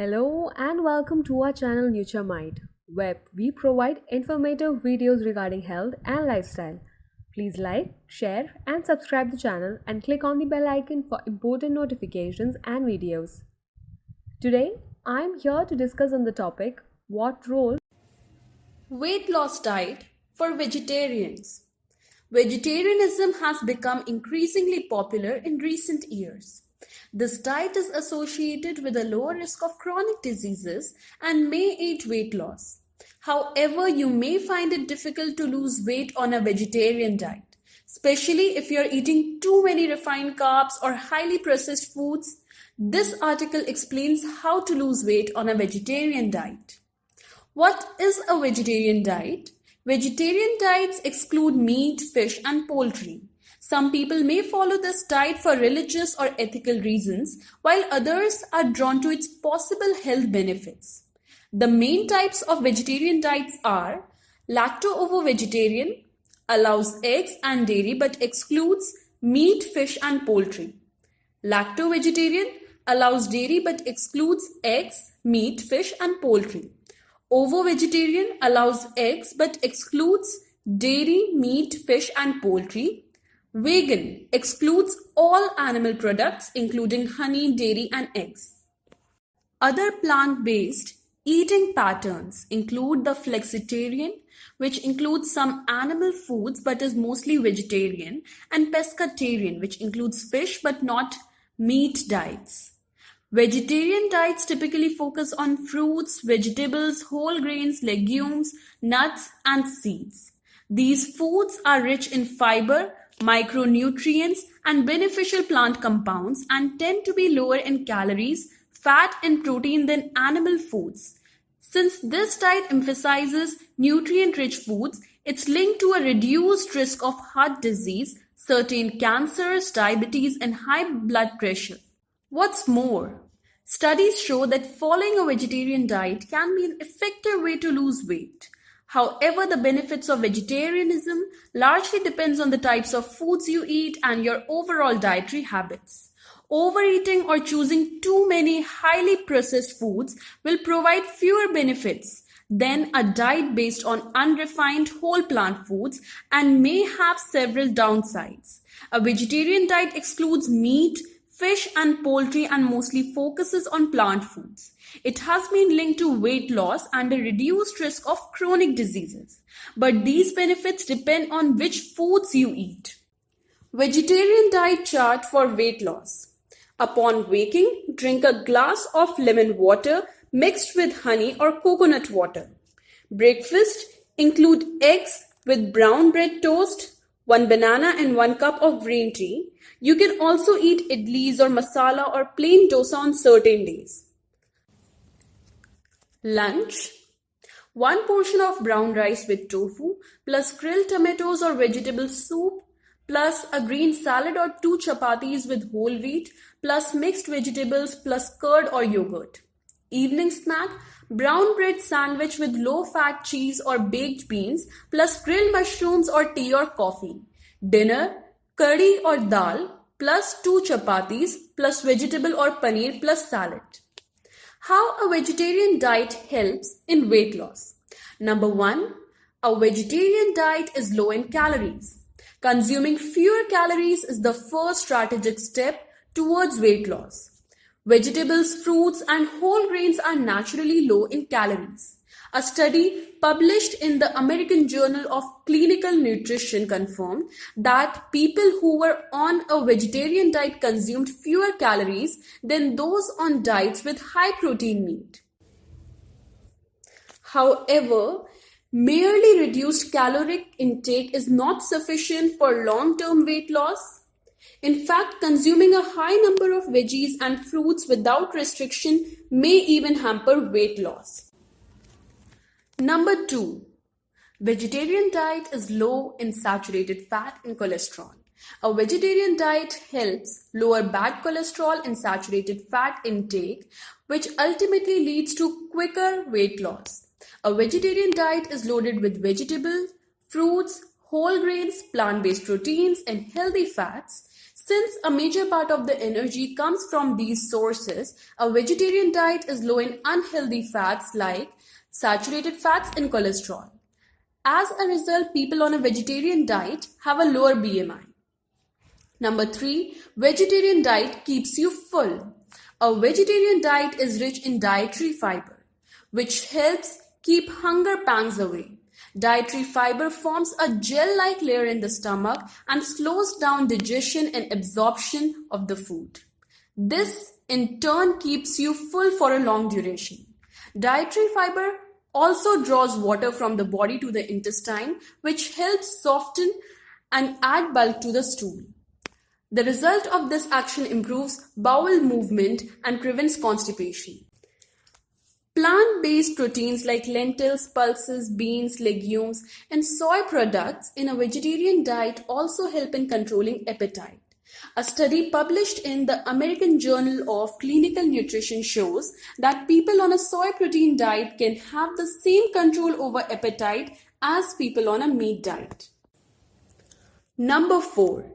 Hello and welcome to our channel Nuturemite, where we provide informative videos regarding health and lifestyle. Please like, share and subscribe the channel and click on the bell icon for important notifications and videos. Today, I am here to discuss on the topic what role Weight loss diet for vegetarians. Vegetarianism has become increasingly popular in recent years. This diet is associated with a lower risk of chronic diseases and may aid weight loss. However, you may find it difficult to lose weight on a vegetarian diet, especially if you're eating too many refined carbs or highly processed foods. This article explains how to lose weight on a vegetarian diet. What is a vegetarian diet? Vegetarian diets exclude meat, fish, and poultry. Some people may follow this diet for religious or ethical reasons, while others are drawn to its possible health benefits. The main types of vegetarian diets are lacto-ovo-vegetarian, allows eggs and dairy but excludes meat, fish, and poultry. Lacto-vegetarian allows dairy but excludes eggs, meat, fish, and poultry. Ovo-vegetarian allows eggs but excludes dairy, meat, fish, and poultry. Vegan excludes all animal products including honey, dairy, and eggs. Other plant-based eating patterns include the flexitarian, which includes some animal foods but is mostly vegetarian, and pescatarian, which includes fish but not meat diets. Vegetarian diets typically focus on fruits, vegetables, whole grains, legumes, nuts, and seeds. These foods are rich in fiber, micronutrients, and beneficial plant compounds and tend to be lower in calories, fat, and protein than animal foods. Since this diet emphasizes nutrient-rich foods, it's linked to a reduced risk of heart disease, certain cancers, diabetes, and high blood pressure. What's more, studies show that following a vegetarian diet can be an effective way to lose weight. However, the benefits of vegetarianism largely depends on the types of foods you eat and your overall dietary habits. Overeating or choosing too many highly processed foods will provide fewer benefits than a diet based on unrefined whole plant foods and may have several downsides. A vegetarian diet excludes meat, fish, and poultry and mostly focuses on plant foods. It has been linked to weight loss and a reduced risk of chronic diseases. But these benefits depend on which foods you eat. Vegetarian diet chart for weight loss. Upon waking, drink a glass of lemon water mixed with honey or coconut water. Breakfast include eggs with brown bread toast, 1 banana and 1 cup of green tea. You can also eat idlis or masala or plain dosa on certain days. Lunch. 1 portion of brown rice with tofu plus grilled tomatoes or vegetable soup plus a green salad or 2 chapatis with whole wheat plus mixed vegetables plus curd or yogurt. Evening snack. Brown bread sandwich with low-fat cheese or baked beans plus grilled mushrooms or tea or coffee. Dinner. Curry or dal plus 2 chapatis plus vegetable or paneer plus salad. How a vegetarian diet helps in weight loss. Number 1, a vegetarian diet is low in calories. Consuming fewer calories is the first strategic step towards weight loss. Vegetables, fruits, and whole grains are naturally low in calories. A study published in the American Journal of Clinical Nutrition confirmed that people who were on a vegetarian diet consumed fewer calories than those on diets with high protein meat. However, merely reduced caloric intake is not sufficient for long-term weight loss. In fact, consuming a high number of veggies and fruits without restriction may even hamper weight loss. Number 2, vegetarian diet is low in saturated fat and cholesterol. A vegetarian diet helps lower bad cholesterol and saturated fat intake, which ultimately leads to quicker weight loss. A vegetarian diet is loaded with vegetables, fruits, whole grains, plant-based proteins, and healthy fats. Since a major part of the energy comes from these sources, a vegetarian diet is low in unhealthy fats like saturated fats and cholesterol. As a result, people on a vegetarian diet have a lower BMI. Number 3, vegetarian diet keeps you full. A vegetarian diet is rich in dietary fiber, which helps keep hunger pangs away. Dietary fiber forms a gel-like layer in the stomach and slows down digestion and absorption of the food. This, in turn, keeps you full for a long duration. Dietary fiber also draws water from the body to the intestine, which helps soften and add bulk to the stool. The result of this action improves bowel movement and prevents constipation. Plant-based proteins like lentils, pulses, beans, legumes, and soy products in a vegetarian diet also help in controlling appetite. A study published in the American Journal of Clinical Nutrition shows that people on a soy protein diet can have the same control over appetite as people on a meat diet. Number 4.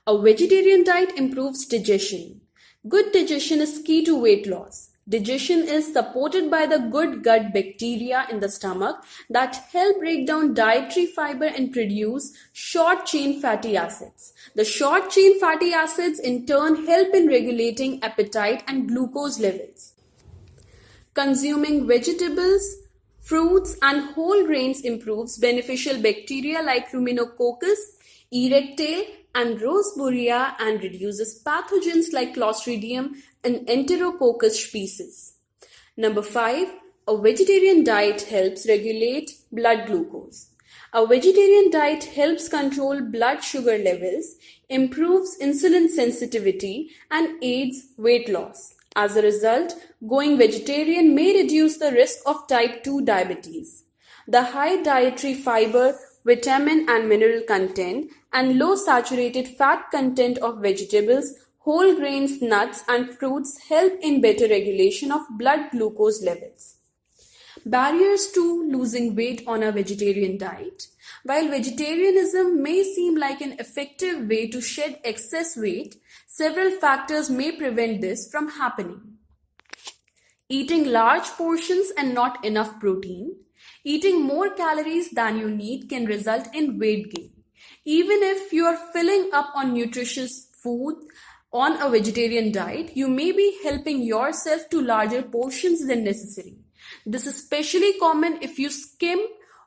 A vegetarian diet improves digestion. Good digestion is key to weight loss. Digestion is supported by the good gut bacteria in the stomach that help break down dietary fiber and produce short-chain fatty acids. The short-chain fatty acids in turn help in regulating appetite and glucose levels. Consuming vegetables, fruits, and whole grains improves beneficial bacteria like Ruminococcus, Erectile, and Roseburia and reduces pathogens like Clostridium and Enterococcus species. Number 5. A vegetarian diet helps regulate blood glucose. A vegetarian diet helps control blood sugar levels, improves insulin sensitivity, and aids weight loss. As a result, going vegetarian may reduce the risk of type 2 diabetes. The high dietary fiber, vitamin and mineral content, and low saturated fat content of vegetables, whole grains, nuts, and fruits help in better regulation of blood glucose levels. Barriers to losing weight on a vegetarian diet. While vegetarianism may seem like an effective way to shed excess weight, several factors may prevent this from happening. Eating large portions and not enough protein. Eating more calories than you need can result in weight gain. Even if you are filling up on nutritious food on a vegetarian diet, you may be helping yourself to larger portions than necessary. This is especially common if you skim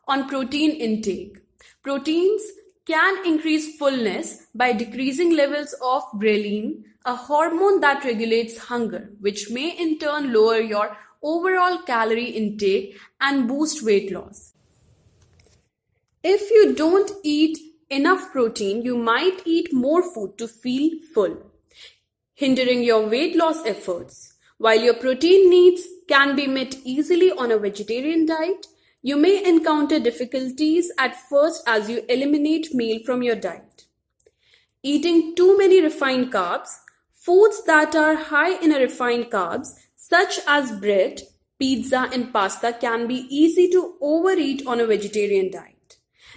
on protein intake. Proteins can increase fullness by decreasing levels of ghrelin, a hormone that regulates hunger, which may in turn lower your overall calorie intake and boost weight loss. If you don't eat enough protein, you might eat more food to feel full, hindering your weight loss efforts. While your protein needs can be met easily on a vegetarian diet, you may encounter difficulties at first as you eliminate meal from your diet. Eating too many refined carbs. Foods that are high in refined carbs, such as bread, pizza, and pasta, can be easy to overeat on a vegetarian diet.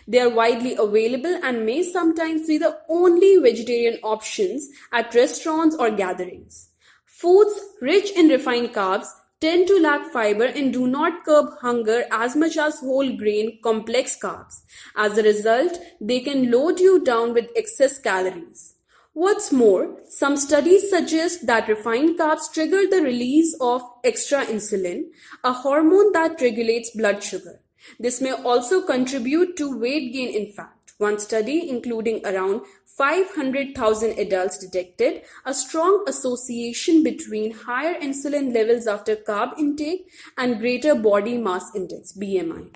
They are widely available and may sometimes be the only vegetarian options at restaurants or gatherings. Foods rich in refined carbs tend to lack fiber and do not curb hunger as much as whole grain complex carbs. As a result, they can load you down with excess calories. What's more, some studies suggest that refined carbs trigger the release of extra insulin, a hormone that regulates blood sugar. This may also contribute to weight gain in fact. One study, including around 500,000 adults, detected a strong association between higher insulin levels after carb intake and greater body mass index, BMI.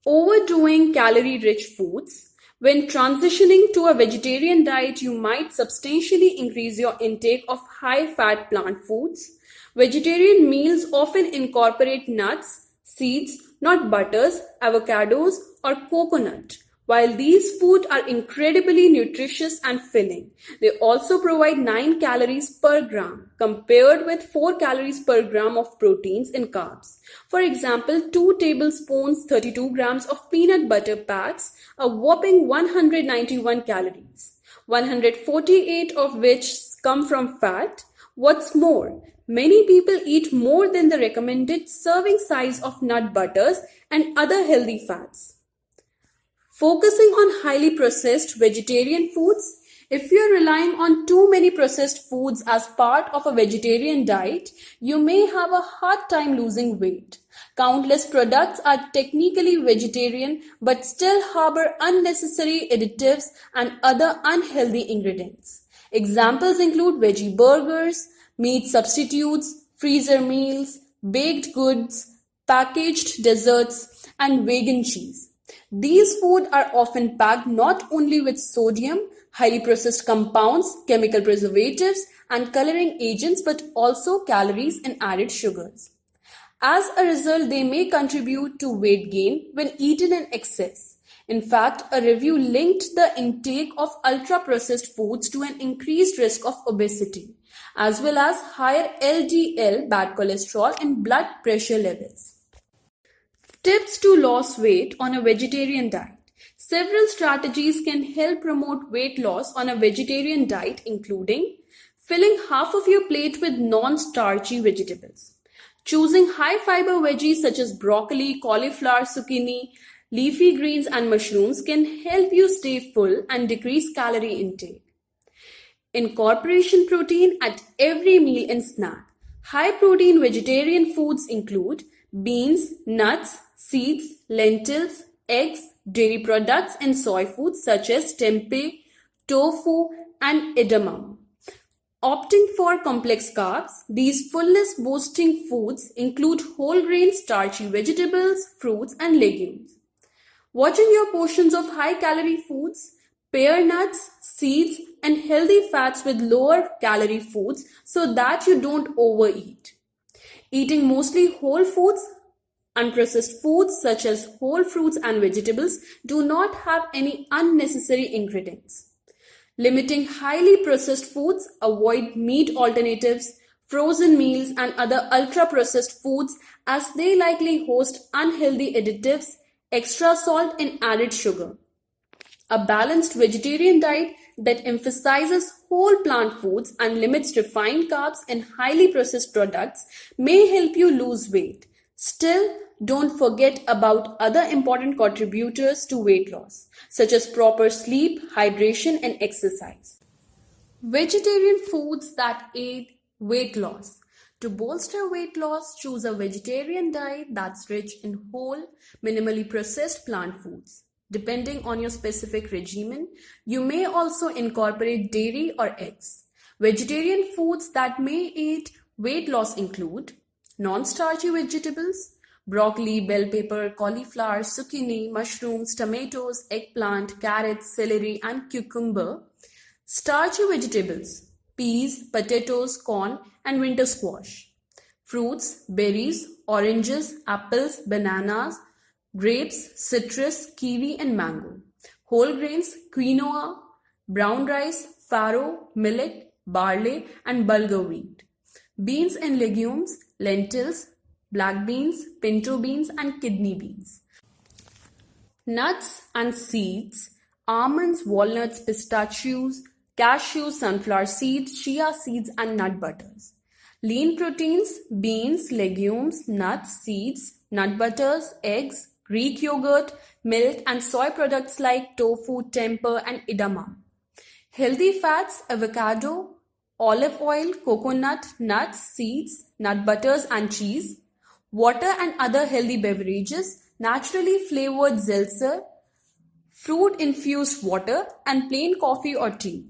Overdoing calorie-rich foods. When transitioning to a vegetarian diet, you might substantially increase your intake of high-fat plant foods. Vegetarian meals often incorporate nuts, seeds, not butters, avocados, or coconut. While these foods are incredibly nutritious and filling, they also provide 9 calories per gram compared with 4 calories per gram of proteins and carbs. For example, 2 tablespoons 32 grams of peanut butter packs a whopping 191 calories, 148 of which come from fat. What's more, many people eat more than the recommended serving size of nut butters and other healthy fats. Focusing on highly processed vegetarian foods. If you're relying on too many processed foods as part of a vegetarian diet, you may have a hard time losing weight. Countless products are technically vegetarian but still harbor unnecessary additives and other unhealthy ingredients. Examples include veggie burgers, meat substitutes, freezer meals, baked goods, packaged desserts, and vegan cheese. These foods are often packed not only with sodium, highly processed compounds, chemical preservatives, and coloring agents, but also calories and added sugars. As a result, they may contribute to weight gain when eaten in excess. In fact, a review linked the intake of ultra-processed foods to an increased risk of obesity, as well as higher LDL, bad cholesterol, and blood pressure levels. Tips to lose weight on a vegetarian diet. Several strategies can help promote weight loss on a vegetarian diet, including filling half of your plate with non-starchy vegetables. Choosing high-fiber veggies such as broccoli, cauliflower, zucchini, leafy greens, and mushrooms can help you stay full and decrease calorie intake. Incorporation protein at every meal and snack. High-protein vegetarian foods include beans, nuts, seeds, lentils, eggs, dairy products, and soy foods such as tempeh, tofu, and edamame. Opting for complex carbs, these fullness-boosting foods include whole grain starchy vegetables, fruits, and legumes. Watching your portions of high-calorie foods, pair nuts, seeds, and healthy fats with lower calorie foods so that you don't overeat. Eating mostly whole foods. Unprocessed foods such as whole fruits and vegetables do not have any unnecessary ingredients. Limiting highly processed foods, avoid meat alternatives, frozen meals, and other ultra-processed foods as they likely host unhealthy additives, extra salt, and added sugar. A balanced vegetarian diet that emphasizes whole plant foods and limits refined carbs and highly processed products may help you lose weight. Still, don't forget about other important contributors to weight loss, such as proper sleep, hydration, and exercise. Vegetarian foods that aid weight loss. To bolster weight loss, choose a vegetarian diet that's rich in whole, minimally processed plant foods. Depending on your specific regimen, you may also incorporate dairy or eggs. Vegetarian foods that may aid weight loss include non-starchy vegetables, broccoli, bell pepper, cauliflower, zucchini, mushrooms, tomatoes, eggplant, carrots, celery, and cucumber. Starchy vegetables, peas, potatoes, corn, and winter squash. Fruits, berries, oranges, apples, bananas, grapes, citrus, kiwi, and mango. Whole grains, quinoa, brown rice, farro, millet, barley, and bulgur wheat. Beans and legumes, lentils, black beans, pinto beans, and kidney beans. Nuts and seeds, almonds, walnuts, pistachios, cashews, sunflower seeds, chia seeds, and nut butters. Lean proteins, beans, legumes, nuts, seeds, nut butters, eggs, Greek yogurt, milk, and soy products like tofu, tempeh, and edamame. Healthy fats, avocado, olive oil, coconut, nuts, seeds, nut butters, and cheese. Water and other healthy beverages, naturally flavored seltzer, fruit-infused water, and plain coffee or tea.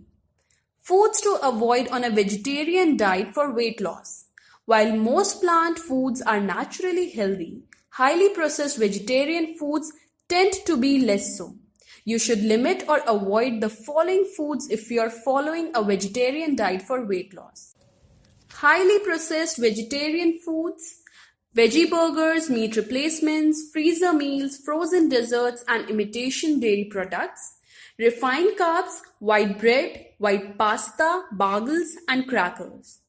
Foods to avoid on a vegetarian diet for weight loss. While most plant foods are naturally healthy, highly processed vegetarian foods tend to be less so. You should limit or avoid the following foods if you are following a vegetarian diet for weight loss. Highly processed vegetarian foods, veggie burgers, meat replacements, freezer meals, frozen desserts, and imitation dairy products. Refined carbs, white bread, white pasta, bagels, and crackers.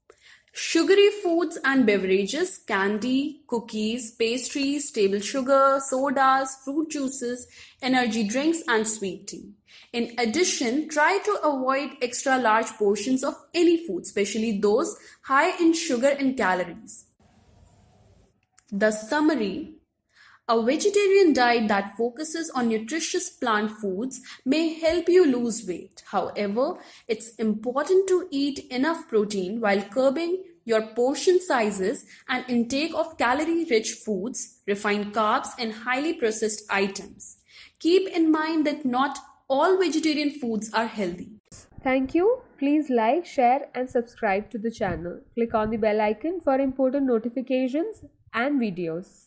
Sugary foods and beverages, candy, cookies, pastries, table sugar, sodas, fruit juices, energy drinks, and sweet tea. In addition, try to avoid extra large portions of any food, especially those high in sugar and calories. The summary: a vegetarian diet that focuses on nutritious plant foods may help you lose weight. However, it's important to eat enough protein while curbing your portion sizes and intake of calorie-rich foods, refined carbs, and highly processed items. Keep in mind that not all vegetarian foods are healthy. Thank you. Please like, share, and subscribe to the channel. Click on the bell icon for important notifications and videos.